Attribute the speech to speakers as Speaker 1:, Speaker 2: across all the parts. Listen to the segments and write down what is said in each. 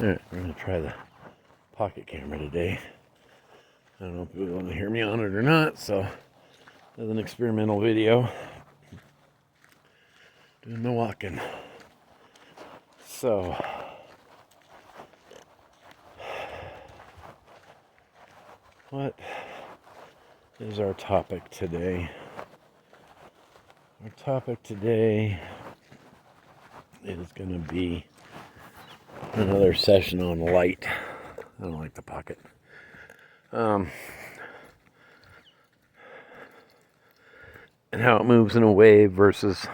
Speaker 1: Alright, we're going to try the pocket camera today. I don't know if you want to hear me on it or not, so as an experimental video. Doing the walking. So, what is our topic today? Our topic today is going to be another session on light. I don't like the pocket. And how it moves in a wave versus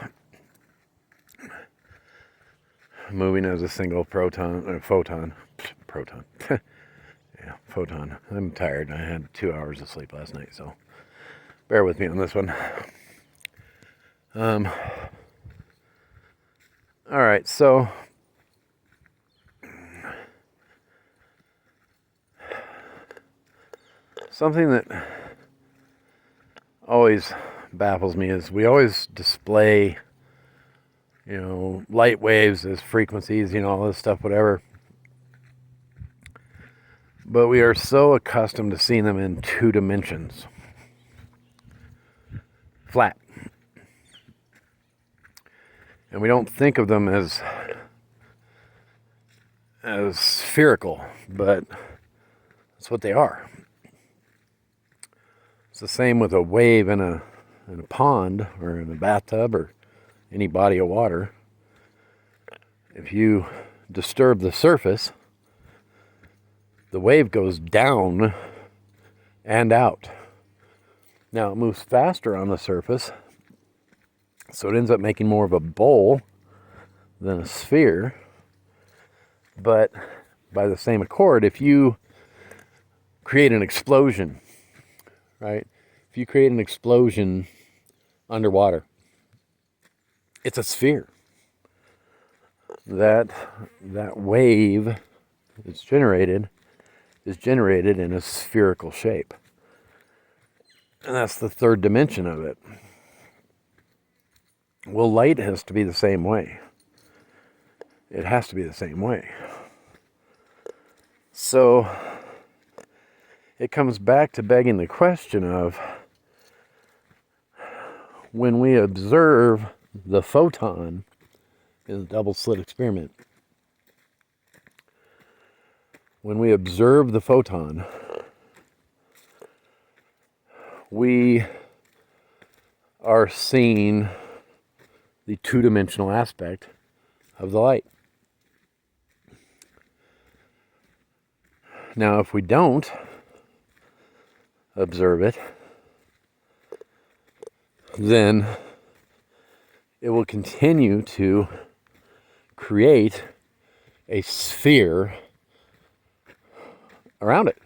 Speaker 1: moving as a single photon. Yeah, photon. I'm tired. I had 2 hours of sleep last night, so bear with me on this one. All right, so something that always baffles me is we always display, light waves as frequencies, all this stuff, whatever. But we are so accustomed to seeing them in 2 dimensions. Flat. And we don't think of them as spherical, but that's what they are. It's the same with a wave in a pond or in a bathtub or any body of water. If you disturb the surface, the wave goes down and out. Now it moves faster on the surface, so it ends up making more of a bowl than a sphere. But by the same accord, if you create an explosion, right? If you create an explosion underwater, it's a sphere. That wave is generated in a spherical shape. And that's the 3rd dimension of it. Well, light has to be the same way. It has to be the same way. So it comes back to begging the question of, when we observe the photon in the double slit experiment, when we observe the photon, we are seeing the 2-dimensional aspect of the light. Now, if we don't observe it, then it will continue to create a sphere around it.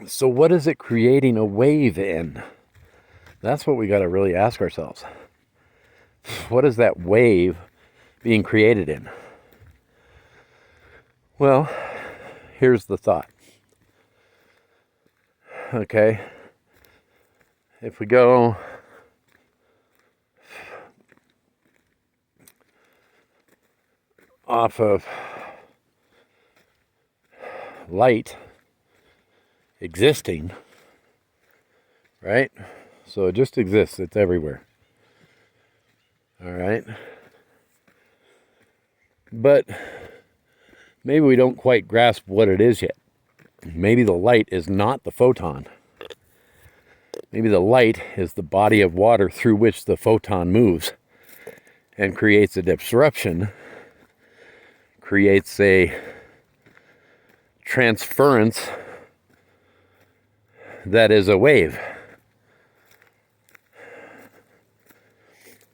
Speaker 1: So what is it creating a wave in? That's what we got to really ask ourselves. What is that wave being created in? Well, here's the thought. Okay. If we go off of light existing, right? So it just exists. It's everywhere. All right. But maybe we don't quite grasp what it is yet. Maybe the light is not the photon. Maybe the light is the body of water through which the photon moves and creates a disruption, creates a transference that is a wave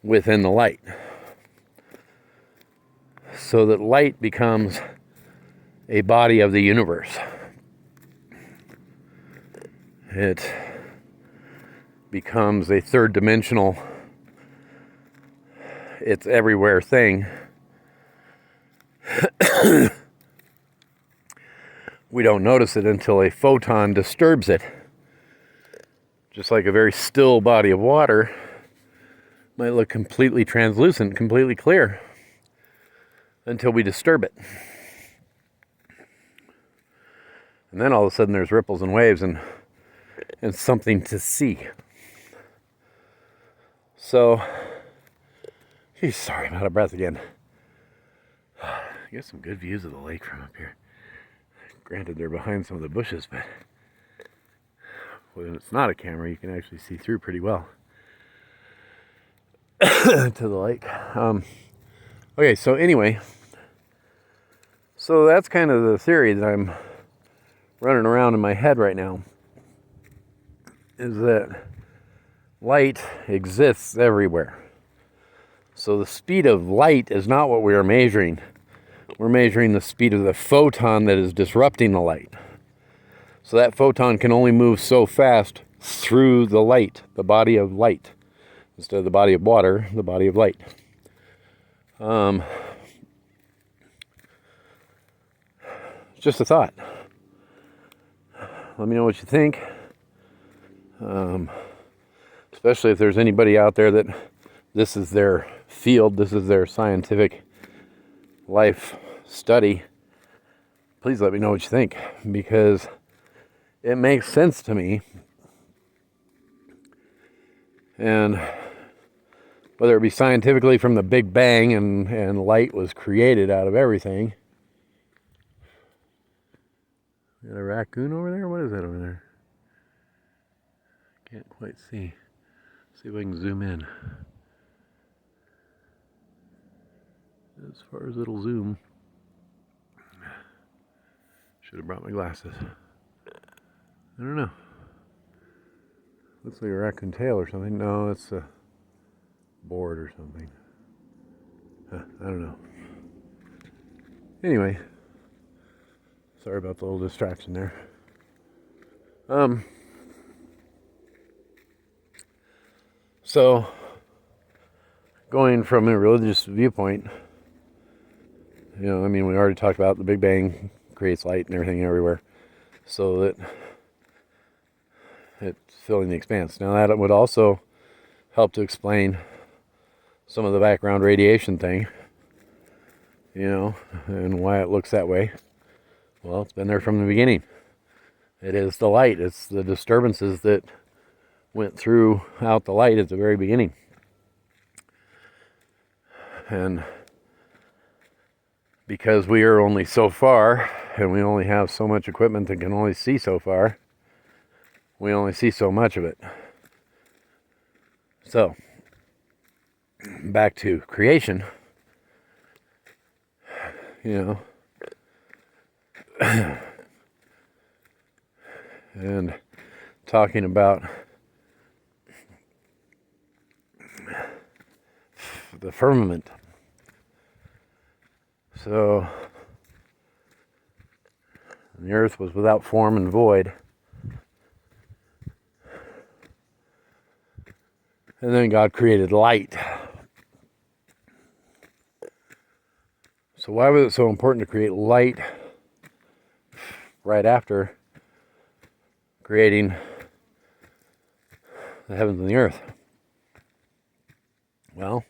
Speaker 1: within the light. So that light becomes a body of the universe. It becomes a 3rd dimensional, it's everywhere thing. We don't notice it until a photon disturbs it. Just like a very still body of water might look completely translucent, completely clear. until we disturb it. And then all of a sudden there's ripples and waves and something to see. So, geez, sorry, I'm out of breath again. Get some good views of the lake from up here. Granted, they're behind some of the bushes, but when it's not a camera, you can actually see through pretty well to the lake. Okay, so anyway, so that's kind of the theory that I'm running around in my head right now, is that light exists everywhere. So the speed of light is not what we are measuring. We're measuring the speed of the photon that is disrupting the light. So that photon can only move so fast through the light, the body of light. Instead of the body of water, the body of light. Just a thought. Let me know what you think. Especially if there's anybody out there that this is their field, this is their scientific life study. Please let me know what you think, because it makes sense to me. And whether it be scientifically from the Big Bang and light was created out of everything. Got a raccoon over there? What is that over there? Can't quite see. See if I can zoom in. As far as it'll zoom. Should have brought my glasses. I don't know. Looks like a raccoon tail or something. No, it's a board or something. I don't know. Anyway, sorry about the little distraction there. So, going from a religious viewpoint, you know, I mean, we already talked about the Big Bang creates light and everything everywhere, so that it's filling the expanse. Now that would also help to explain some of the background radiation thing, you know, and why it looks that way. Well, it's been there from the beginning. It is the light. It's the disturbances that went throughout the light at the very beginning. And because we are only so far, and we only have so much equipment that can only see so far, we only see so much of it. So, back to creation, you know, and talking about the firmament. So, the earth was without form and void. And then God created light. So why was it so important to create light right after creating the heavens and the earth? Well,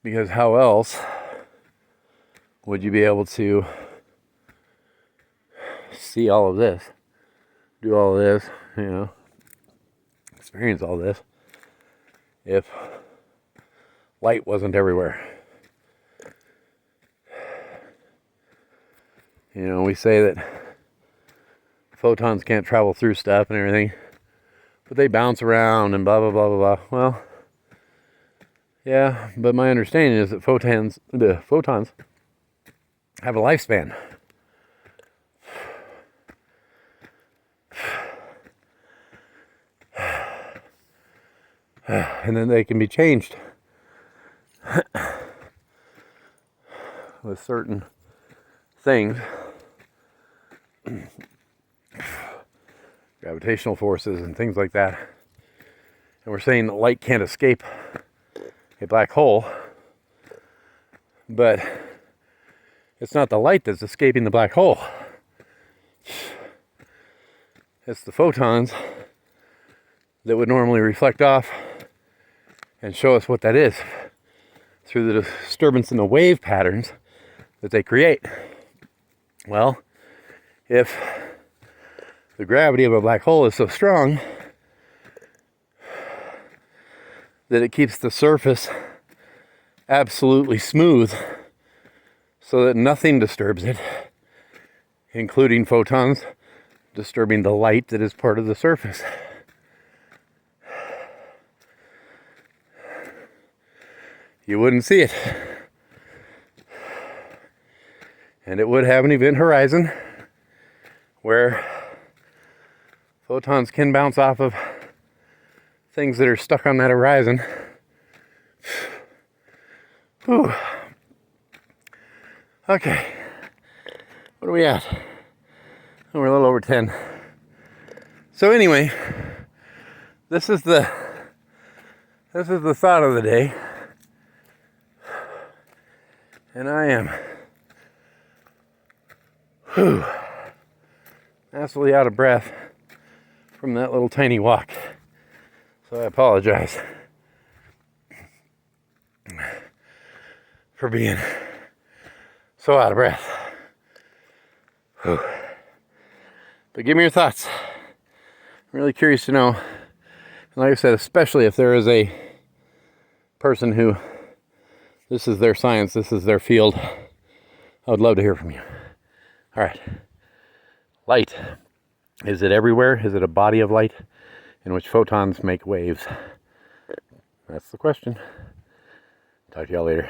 Speaker 1: because how else would you be able to see all of this, do all of this, you know, experience all this, if light wasn't everywhere? You know, we say that photons can't travel through stuff and everything, but they bounce around and blah, blah, blah, blah, blah. Well, yeah, but my understanding is that photons have a lifespan. And then they can be changed with certain things, gravitational forces and things like that. And we're saying that light can't escape a black hole, but it's not the light that's escaping the black hole. It's the photons that would normally reflect off and show us what that is. through the disturbance in the wave patterns that they create. Well, if the gravity of a black hole is so strong that it keeps the surface absolutely smooth so that nothing disturbs it, including photons disturbing the light that is part of the surface. You wouldn't see it. And it would have an event horizon where photons can bounce off of things that are stuck on that horizon. Whew. Okay. What are we at? Oh, we're a little over 10. So anyway, this is the thought of the day. And I am absolutely out of breath from that little tiny walk. So I apologize for being so out of breath. But give me your thoughts. I'm really curious to know. And like I said, especially if there is a person who this is their science, this is their field, I would love to hear from you. All right. Light. Is it everywhere? Is it a body of light in which photons make waves? That's the question. Talk to y'all later.